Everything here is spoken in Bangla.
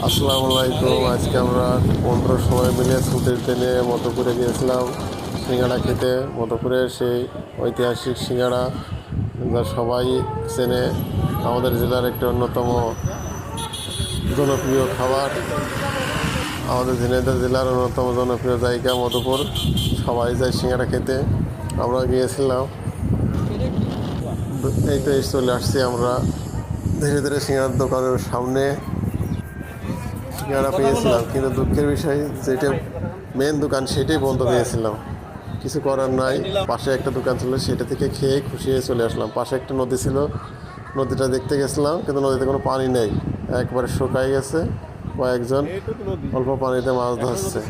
আসসালামু আলাইকুম। আজকে আমরা 15 সময় মিলে ছুটির দিনে মধুপুরে গিয়েছিলাম সিঙ্গাড়া খেতে। মধুপুরের সেই ঐতিহাসিক সিঙ্গাড়া যা সবাই চেনে, আমাদের জেলার একটি অন্যতম জনপ্রিয় খাবার। আমাদের ঝিনাইদহ জেলার অন্যতম জনপ্রিয় জায়গা মধুপুর, সবাই যায় সিঙ্গাড়া খেতে। আমরা গিয়েছিলাম, এই তো চলে আসছি আমরা ধীরে ধীরে সিঙ্গাড়ার দোকানের সামনে। সিঙ্গাড়া পেয়েছিলাম, কিন্তু দুঃখের বিষয় যেটা মেন দোকান সেটাই বন্ধ পেয়েছিলাম। কিছু করার নাই, পাশে একটা দোকান ছিল, সেটা থেকে খেয়ে খুশি হয়ে চলে আসলাম। পাশে একটা নদী ছিল, নদীটা দেখতে গেছিলাম, কিন্তু নদীতে কোনো পানি নেই, একবারে শুকাই গেছে। কয়েকজন অল্প পানিতে মাছ ধরছে।